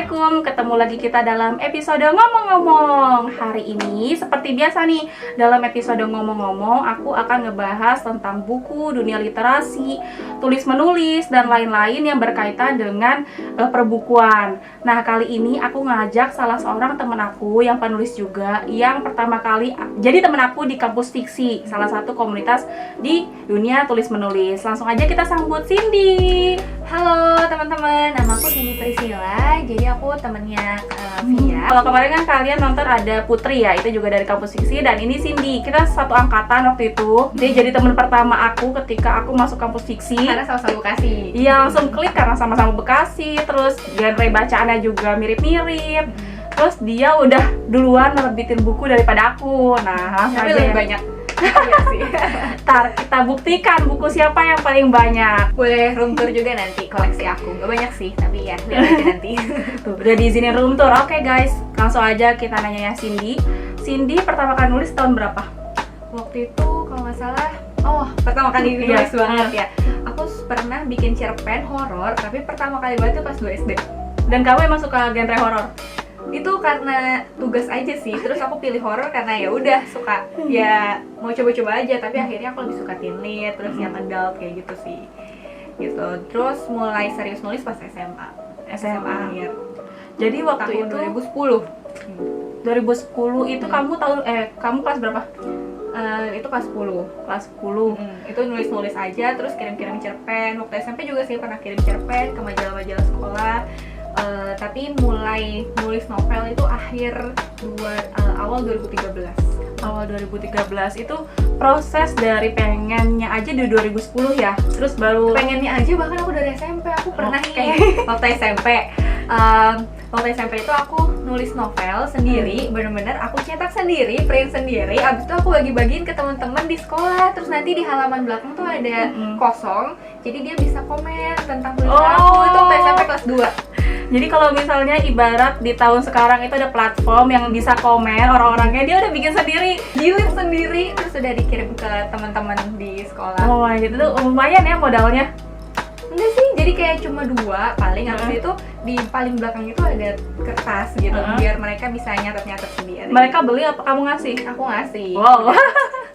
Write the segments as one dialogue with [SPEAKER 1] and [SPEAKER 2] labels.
[SPEAKER 1] Assalamualaikum, ketemu lagi kita dalam episode ngomong-ngomong. Hari ini seperti biasa nih, dalam episode ngomong-ngomong aku akan ngebahas tentang buku, dunia literasi, tulis-menulis, dan lain-lain yang berkaitan dengan perbukuan. Nah, kali ini aku ngajak salah seorang temen aku yang penulis juga, yang pertama kali jadi temen aku di kampus fiksi, salah satu komunitas di dunia tulis-menulis. Langsung aja kita sambut Cindy.
[SPEAKER 2] Halo teman-teman, nama aku Cindy Priscilla. Jadi aku temennya Via.
[SPEAKER 1] Kalau kemarin kan kalian nonton ada Putri ya, itu juga dari kampus fiksi, dan ini Cindy. Kita satu angkatan waktu itu. Dia jadi teman pertama aku ketika aku masuk kampus fiksi.
[SPEAKER 2] Karena sama-sama Bekasi.
[SPEAKER 1] Iya, langsung klik karena sama-sama Bekasi. Terus genre bacaannya juga mirip-mirip. Terus dia udah duluan nerbitin buku daripada aku. Nah, langsung
[SPEAKER 2] Tapi
[SPEAKER 1] aja
[SPEAKER 2] lebih
[SPEAKER 1] ya.
[SPEAKER 2] banyak. Iya sih.
[SPEAKER 1] Ntar kita buktikan buku siapa yang paling banyak.
[SPEAKER 2] Boleh room tour juga nanti koleksi aku. Gak banyak sih, tapi ya lihat aja nanti.
[SPEAKER 1] Tuh, udah diizinin room tour. Oke guys, langsung aja kita nanya ya Cindy. Cindy pertama kali nulis tahun berapa?
[SPEAKER 2] Waktu itu kalau nggak salah, pertama kali
[SPEAKER 1] Iya.
[SPEAKER 2] nulis banget ya. Aku pernah bikin cerpen horor, tapi pertama kali banget itu pas 2 SD.
[SPEAKER 1] Dan kamu emang suka genre horor?
[SPEAKER 2] Itu karena tugas aja sih. Terus aku pilih horor karena ya udah suka, ya mau coba-coba aja. Tapi akhirnya aku lebih suka teen lit, terus yang adult kayak gitu sih. Gitu. Terus mulai serius nulis pas SMA. SMA akhir.
[SPEAKER 1] Jadi waktu
[SPEAKER 2] Tahun
[SPEAKER 1] itu
[SPEAKER 2] 2010.
[SPEAKER 1] 2010 itu kamu kamu kelas berapa?
[SPEAKER 2] Itu kelas 10.
[SPEAKER 1] Kelas 10.
[SPEAKER 2] Itu nulis-nulis aja, terus kirim-kirim cerpen. Waktu SMP juga sih pernah kirim cerpen ke majalah-majalah sekolah. Tapi mulai nulis novel itu awal 2013.
[SPEAKER 1] Awal 2013 itu proses dari pengennya aja di 2010 ya. Terus baru
[SPEAKER 2] Pengennya aja bahkan aku dari SMP. Aku pernah
[SPEAKER 1] Oke.
[SPEAKER 2] nih waktu SMP. Waktu SMP itu aku nulis novel sendiri, bener-bener aku cetak sendiri, print sendiri. Abis itu aku bagi-bagiin ke teman-teman di sekolah. Terus nanti di halaman belakang tuh ada kosong, jadi dia bisa komen tentang tulisan aku. Itu waktu SMP kelas 2.
[SPEAKER 1] jadi kalau misalnya ibarat di tahun sekarang itu ada platform yang bisa komen orang-orangnya, dia udah bikin sendiri.
[SPEAKER 2] Jilid sendiri, terus udah dikirim ke teman-teman di sekolah.
[SPEAKER 1] Oh my god, itu lumayan ya modalnya.
[SPEAKER 2] Enggak sih, jadi kayak cuma 2 paling. Habis itu di paling belakang itu ada kertas gitu, biar mereka bisa nyatet-nyatet sendiri.
[SPEAKER 1] Mereka beli apa kamu ngasih?
[SPEAKER 2] Aku ngasih.
[SPEAKER 1] Wow.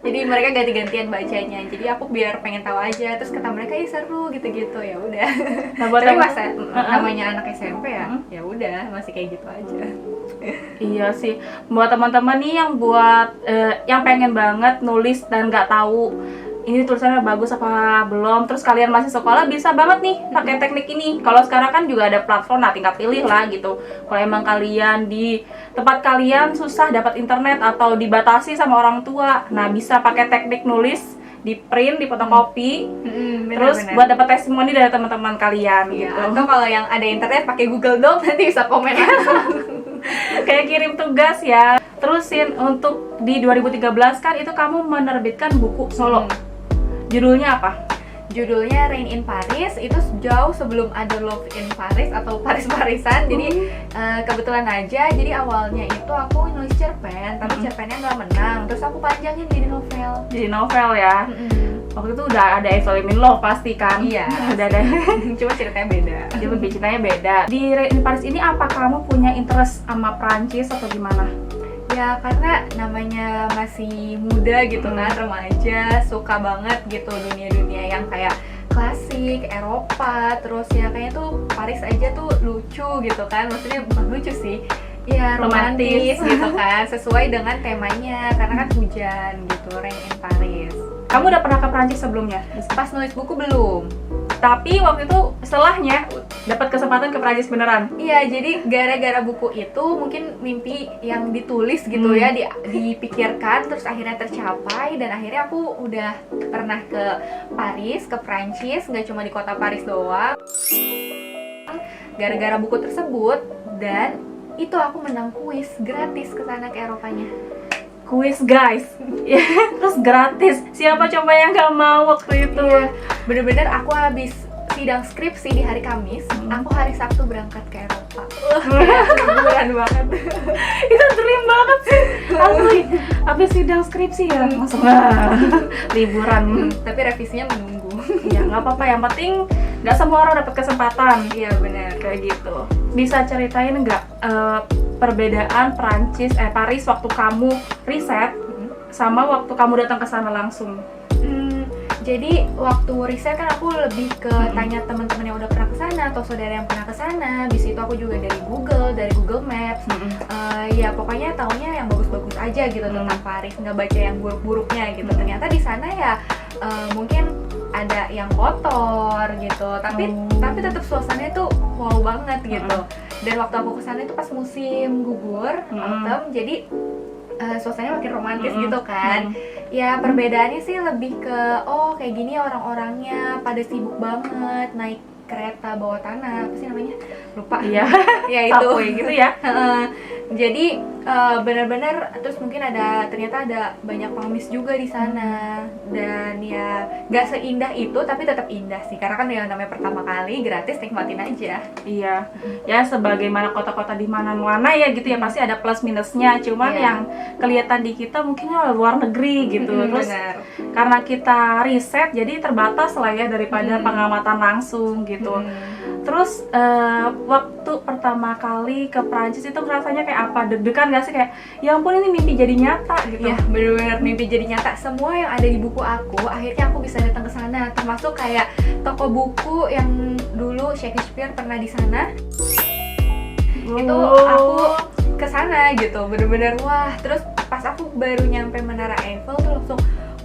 [SPEAKER 2] Jadi mereka ganti-gantian bacanya. Jadi aku biar pengen tahu aja, terus kata mereka ih seru gitu-gitu, ya udah.
[SPEAKER 1] Nah, buat
[SPEAKER 2] Tapi
[SPEAKER 1] yang-
[SPEAKER 2] masa namanya anak SMP ya, ya udah masih kayak gitu aja.
[SPEAKER 1] Iya sih, buat teman-teman nih yang pengen banget nulis dan nggak tahu ini tulisannya bagus apa belum, terus kalian masih sekolah, bisa banget nih pakai teknik ini. Kalau sekarang kan juga ada platform, nah tinggal pilih lah gitu. Kalau emang kalian di tempat kalian susah dapat internet atau dibatasi sama orang tua, nah bisa pakai teknik nulis, di print, di fotokopi, terus buat dapat testimoni dari teman-teman kalian
[SPEAKER 2] ya,
[SPEAKER 1] gitu.
[SPEAKER 2] atau kalau yang ada internet pakai Google Doc nanti bisa komen langsung.
[SPEAKER 1] Kayak kirim tugas ya. Terusin untuk di 2013 kan itu kamu menerbitkan buku solo. Judulnya apa?
[SPEAKER 2] Judulnya Rain in Paris. Itu jauh sebelum ada Love in Paris atau Paris-Parisan. Jadi kebetulan aja, jadi awalnya itu aku nulis cerpen, tapi cerpennya nggak menang. Terus aku panjangin jadi novel.
[SPEAKER 1] Jadi novel ya. Waktu itu udah ada I Fell in Love pasti kan?
[SPEAKER 2] Iya.
[SPEAKER 1] Udah ada.
[SPEAKER 2] Cuma ceritanya beda.
[SPEAKER 1] Jadi lebih ceritanya beda. Di Rain in Paris ini apa kamu punya interest sama Prancis atau gimana?
[SPEAKER 2] Ya karena namanya masih muda gitu kan, remaja, suka banget gitu dunia-dunia yang kayak klasik, Eropa, terus ya kayaknya tuh Paris aja tuh lucu gitu kan, maksudnya bukan lucu sih, ya romantis gitu kan, sesuai dengan temanya, karena kan hujan gitu, Rain in Paris.
[SPEAKER 1] Kamu udah pernah ke Prancis sebelumnya?
[SPEAKER 2] Pas nulis buku belum.
[SPEAKER 1] Tapi waktu itu setelahnya dapat kesempatan ke Prancis beneran.
[SPEAKER 2] Iya, jadi gara-gara buku itu mungkin mimpi yang ditulis gitu ya dipikirkan, terus akhirnya tercapai, dan akhirnya aku udah pernah ke Paris, ke Prancis, nggak cuma di kota Paris doang. Gara-gara buku tersebut, dan itu aku menang kuis gratis ke sana, ke Eropanya.
[SPEAKER 1] Kuis guys. Terus gratis. Siapa coba yang gak mau waktu itu?
[SPEAKER 2] Iya, bener-bener aku habis sidang skripsi di hari Kamis, aku hari Sabtu berangkat ke Eropa. Liburan banget.
[SPEAKER 1] Itu dream banget sih. Asli. Habis sidang skripsi ya. Masuk liburan.
[SPEAKER 2] Tapi revisinya menunggu.
[SPEAKER 1] Ya nggak apa-apa. Yang penting nggak semua orang dapat kesempatan.
[SPEAKER 2] Iya benar.
[SPEAKER 1] Kayak gitu. bisa ceritain nggak perbedaan Paris waktu kamu riset sama waktu kamu datang ke sana langsung?
[SPEAKER 2] Jadi waktu riset kan aku lebih ke tanya teman-teman yang udah pernah ke sana atau saudara yang pernah ke sana. Habis itu aku juga dari Google Maps. Ya pokoknya taunya yang bagus-bagus aja gitu tentang Paris, nggak baca yang buruk-buruknya gitu. Ternyata di sana ya mungkin ada yang kotor gitu, tapi tetap suasananya tuh wow banget gitu. Dan waktu aku kesana itu pas musim gugur, autumn, jadi suasananya makin romantis gitu kan. Ya perbedaannya sih lebih ke kayak gini orang-orangnya pada sibuk banget naik kereta bawah tanah, apa sih namanya? Lupa.
[SPEAKER 1] Iya.
[SPEAKER 2] Ya itu
[SPEAKER 1] Subway gitu ya.
[SPEAKER 2] Jadi benar-benar terus mungkin ternyata ada banyak pengemis juga di sana, dan ya nggak seindah itu tapi tetap indah sih, karena kan yang namanya pertama kali gratis, nikmatin aja.
[SPEAKER 1] Iya, ya sebagaimana kota-kota di mana-mana ya gitu ya, pasti ada plus minusnya. Cuman yang kelihatan di kita mungkin luar negeri gitu. Terus
[SPEAKER 2] Benar.
[SPEAKER 1] karena kita riset jadi terbatas lah ya daripada pengamatan langsung gitu. Terus waktu pertama kali ke Prancis itu rasanya kayak apa? Deg-degan gak sih, kayak ya ampun ini mimpi jadi nyata gitu?
[SPEAKER 2] Ya benar-benar mimpi jadi nyata. Semua yang ada di buku aku akhirnya aku bisa datang ke sana, termasuk kayak toko buku yang dulu Shakespeare pernah di sana. Itu aku ke sana gitu, bener-bener wah. Terus pas aku baru nyampe Menara Eiffel tuh langsung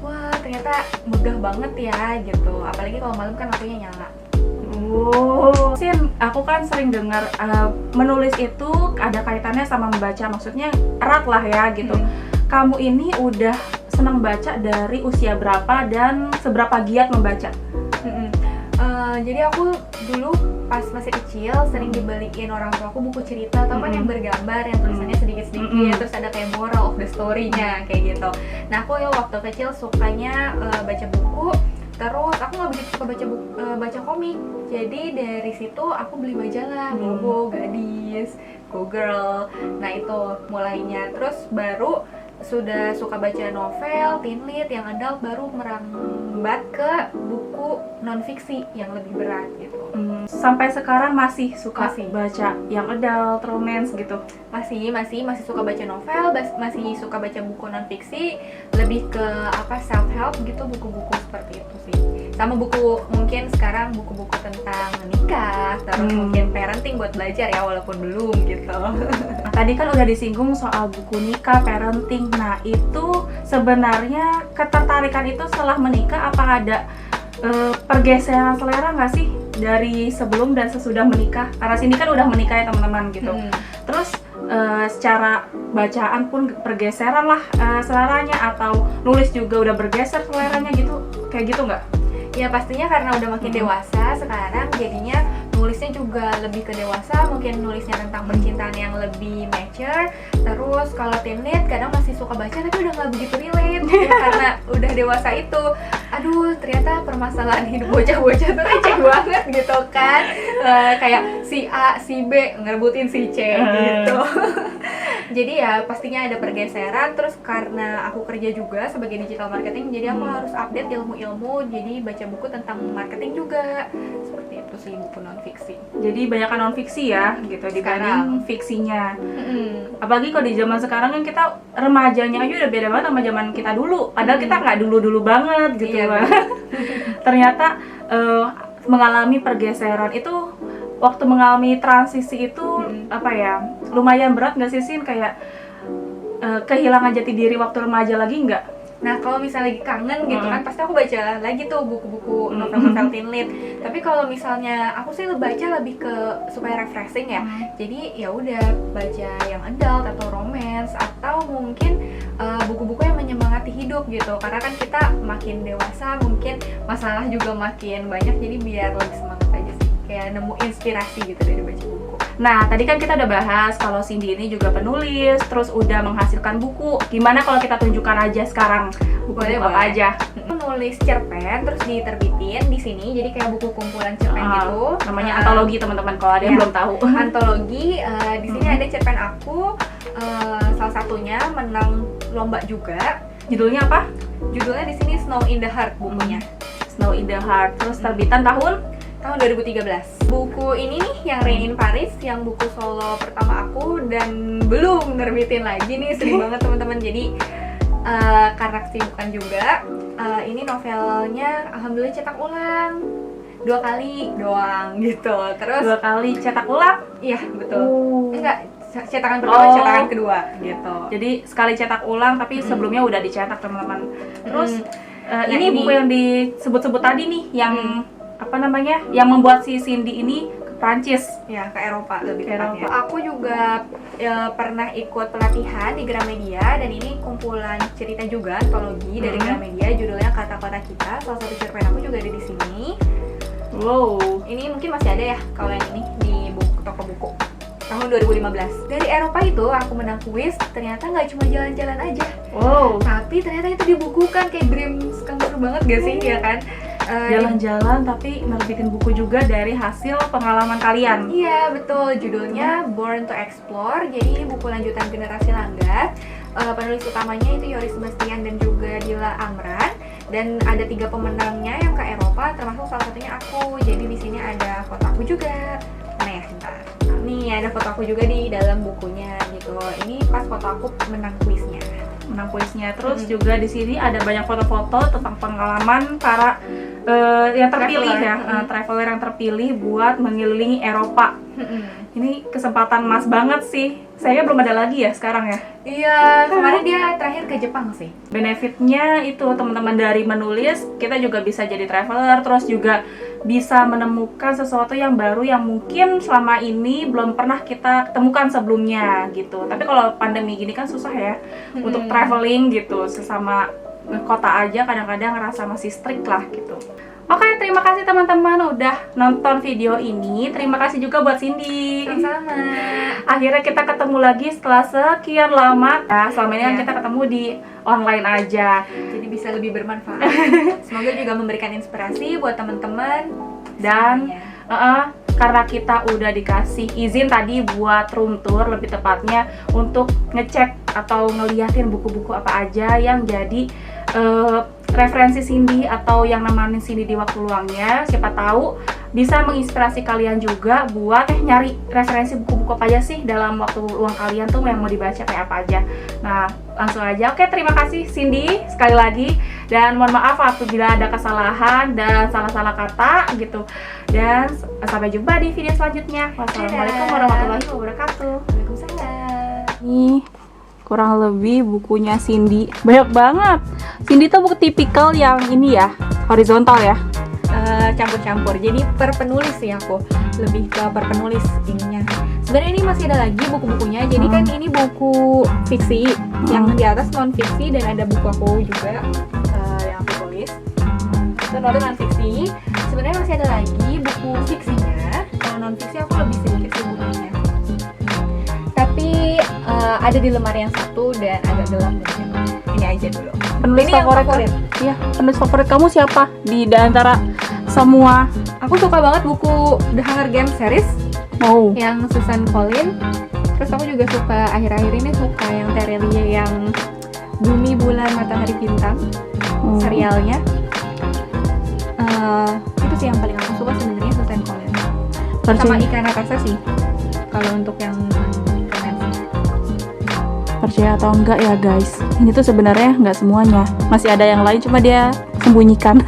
[SPEAKER 2] wah ternyata megah banget ya gitu. Apalagi kalau malam kan lampunya nyala.
[SPEAKER 1] Sin, aku kan sering dengar menulis itu ada kaitannya sama membaca, maksudnya erat lah ya gitu. Kamu ini udah senang baca dari usia berapa dan seberapa giat membaca?
[SPEAKER 2] Jadi aku dulu pas masih kecil sering dibeliin orang tua aku buku cerita, tau kan yang bergambar, yang tulisannya sedikit-sedikit, terus ada kayak moral of the story-nya kayak gitu. Nah aku ya waktu kecil sukanya baca buku. Terus aku nggak begitu suka baca komik, jadi dari situ aku beli majalah Bobo, Gadis, Go Girl. Nah itu mulainya. Terus baru sudah suka baca novel, teen lit, yang adult, baru merambat ke buku non fiksi yang lebih berat gitu.
[SPEAKER 1] Sampai sekarang masih suka baca yang adult, romance gitu?
[SPEAKER 2] Masih suka baca novel, masih suka baca buku non fiksi, lebih ke self help gitu, buku-buku seperti itu sih. Sama buku, mungkin sekarang buku-buku tentang nikah, terus mungkin parenting buat belajar ya, walaupun belum gitu.
[SPEAKER 1] Nah, tadi kan udah disinggung soal buku nikah, parenting. Nah itu sebenarnya ketertarikan itu setelah menikah, apa ada pergeseran selera nggak sih dari sebelum dan sesudah menikah? Karena sini kan udah menikah ya teman-teman gitu. Terus secara bacaan pun pergeseran lah seleranya, atau nulis juga udah bergeser seleranya gitu, kayak gitu nggak?
[SPEAKER 2] Ya pastinya karena udah makin dewasa sekarang, jadinya nulisnya juga lebih ke dewasa, mungkin nulisnya tentang percintaan yang lebih mature. Terus kalau teen lit kadang masih suka baca tapi udah nggak begitu relate ya, karena udah dewasa itu. Aduh ternyata permasalahan hidup bocah-bocah tuh receh banget gitu kan. Kayak si A, si B ngerebutin si C gitu. Jadi ya pastinya ada pergeseran. Terus karena aku kerja juga sebagai digital marketing, jadi aku harus update ilmu-ilmu, jadi baca buku tentang marketing juga. Seperti itu sih buku non-fiksi.
[SPEAKER 1] Jadi banyak non fiksi ya gitu dibanding fiksinya. Apalagi kalau di zaman sekarang kan kita remajanya aja udah beda banget sama zaman kita dulu. Padahal kita nggak dulu-dulu banget gitu.
[SPEAKER 2] Iya,
[SPEAKER 1] Ternyata mengalami pergeseran itu, waktu mengalami transisi itu apa ya, lumayan berat nggak sih Sin? Kayak kehilangan jati diri waktu remaja lagi nggak?
[SPEAKER 2] Nah kalau misalnya lagi kangen gitu kan, pasti aku baca lagi tuh buku-buku novel-novel teen lit. Tapi kalau misalnya aku sih baca lebih ke supaya refreshing ya. Jadi ya udah baca yang adult atau romance, atau mungkin buku-buku yang menyemangati hidup gitu. Karena kan kita makin dewasa, mungkin masalah juga makin banyak, jadi biar lebih semangat aja sih. Kayak nemu inspirasi gitu dari baca buku.
[SPEAKER 1] Nah, tadi kan kita udah bahas kalau Cindy ini juga penulis, terus udah menghasilkan buku. Gimana kalau kita tunjukkan aja sekarang buku-buku apa aja?
[SPEAKER 2] Nulis cerpen terus diterbitin di sini, jadi kayak buku kumpulan cerpen gitu.
[SPEAKER 1] Namanya antologi teman-teman, kalau ada yang belum tahu.
[SPEAKER 2] Antologi, di sini ada cerpen aku, salah satunya menang lomba juga.
[SPEAKER 1] Judulnya apa?
[SPEAKER 2] Judulnya di sini Snow in the Heart bukunya.
[SPEAKER 1] Snow in the Heart. Terus terbitan tahun
[SPEAKER 2] tahun 2013. Buku ini nih yang Rain in Paris, yang buku solo pertama aku dan belum nerbitin lagi nih, sering banget teman-teman. Jadi karena kesibukan juga, ini novelnya alhamdulillah cetak ulang 2 kali doang gitu. Terus
[SPEAKER 1] 2 kali cetak ulang?
[SPEAKER 2] iya betul. Enggak, cetakan pertama,
[SPEAKER 1] Oh.
[SPEAKER 2] cetakan kedua gitu.
[SPEAKER 1] Jadi sekali cetak ulang tapi sebelumnya udah dicetak teman-teman. Terus
[SPEAKER 2] Nah,
[SPEAKER 1] ini buku yang disebut-sebut tadi nih yang apa namanya? Yang membuat si Cindy ini ke Prancis.
[SPEAKER 2] Ya, ke Eropa lebih
[SPEAKER 1] Ke
[SPEAKER 2] tepatnya.
[SPEAKER 1] Eropa.
[SPEAKER 2] Aku juga pernah ikut pelatihan di Gramedia, dan ini kumpulan cerita juga, antologi dari Gramedia, judulnya Kata-Kata Kita. Salah satu cerpen aku juga ada di sini.
[SPEAKER 1] Wow.
[SPEAKER 2] Ini mungkin masih ada ya kalau yang ini di toko buku. Tahun 2015. Dari Eropa itu aku menang kuis, ternyata nggak cuma jalan-jalan aja.
[SPEAKER 1] Wow.
[SPEAKER 2] Tapi ternyata itu dibukukan, kayak dreams come true banget gak sih, ya kan?
[SPEAKER 1] Jalan-jalan tapi nerbitin buku juga dari hasil pengalaman kalian.
[SPEAKER 2] Iya betul, judulnya Born to Explore. Jadi ini buku lanjutan Generasi Langgar. Penulis utamanya itu Yoris Sebastian dan juga Dila Amran. Dan ada 3 pemenangnya yang ke Eropa, termasuk salah satunya aku. Jadi di sini ada foto aku juga. Mana ya, bentar. Nih ada foto aku juga di dalam bukunya gitu. Ini pas foto aku menang kuisnya.
[SPEAKER 1] Menang kuisnya. Terus juga di sini ada banyak foto-foto tentang pengalaman para yang terpilih
[SPEAKER 2] Traveler.
[SPEAKER 1] traveler yang terpilih buat mengelilingi Eropa. Ini kesempatan emas banget sih. Saya belum ada lagi ya sekarang ya.
[SPEAKER 2] Iya, kemarin dia terakhir ke Jepang sih.
[SPEAKER 1] Benefitnya itu teman-teman dari menulis, kita juga bisa jadi traveler, terus juga bisa menemukan sesuatu yang baru yang mungkin selama ini belum pernah kita temukan sebelumnya gitu. Tapi kalau pandemi gini kan susah ya untuk traveling gitu, sesama kota aja kadang-kadang ngerasa masih strict lah gitu. Oke, terima kasih teman-teman udah nonton video ini. Terima kasih juga buat Cindy.
[SPEAKER 2] Sama-sama.
[SPEAKER 1] Akhirnya kita ketemu lagi setelah sekian lama. Nah, selama ini kan
[SPEAKER 2] Iya.
[SPEAKER 1] kita ketemu di online aja.
[SPEAKER 2] Jadi bisa lebih bermanfaat. Semoga juga memberikan inspirasi buat teman-teman.
[SPEAKER 1] Dan
[SPEAKER 2] semuanya.
[SPEAKER 1] karena kita udah dikasih izin tadi buat room tour, lebih tepatnya untuk ngecek atau ngeliatin buku-buku apa aja yang jadi referensi Cindy atau yang nemanin Cindy di waktu luangnya. Siapa tahu bisa menginspirasi kalian juga buat nyari referensi buku-buku apa aja sih dalam waktu luang kalian tuh yang mau dibaca kayak apa aja. Nah, langsung aja. Oke, terima kasih Cindy sekali lagi, dan mohon maaf apabila ada kesalahan dan salah-salah kata gitu. Dan sampai jumpa di video selanjutnya. Wassalamualaikum warahmatullahi wabarakatuh.
[SPEAKER 2] Waalaikumsalam.
[SPEAKER 1] Nih, kurang lebih bukunya Cindy. Banyak banget. Cindy tuh buku tipikal yang ini ya, horizontal ya.
[SPEAKER 2] Campur-campur. Jadi per penulis sih aku. Lebih ke per penulis ininya. Sebenarnya ini masih ada lagi buku-bukunya. Jadi kan ini buku fiksi, yang di atas non fiksi, dan ada buku aku juga yang aku tulis. Itu non fiksi. Sebenarnya masih ada lagi buku fiksinya. Kalau non fiksi aku lebih sedikit sih bukunya. Tapi ada di lemari yang satu dan agak gelap mungkin. Ini aja dulu.
[SPEAKER 1] Penulis
[SPEAKER 2] Ini yang
[SPEAKER 1] favorit.
[SPEAKER 2] favorit.
[SPEAKER 1] Iya, penulis favorit kamu siapa di antara semua?
[SPEAKER 2] Aku suka banget buku The Hunger Games series
[SPEAKER 1] Oh,
[SPEAKER 2] yang Susan Collins. Terus aku juga suka akhir-akhir ini suka yang Terelie yang Bumi Bulan Matahari Bintang serialnya. Itu sih yang paling aku suka sebenarnya, Susan Collins. Sama Ika Natasha sih. Kalau untuk yang romance.
[SPEAKER 1] percaya atau enggak ya guys, ini tuh sebenarnya nggak semuanya. Masih ada yang lain, cuma dia sembunyikan.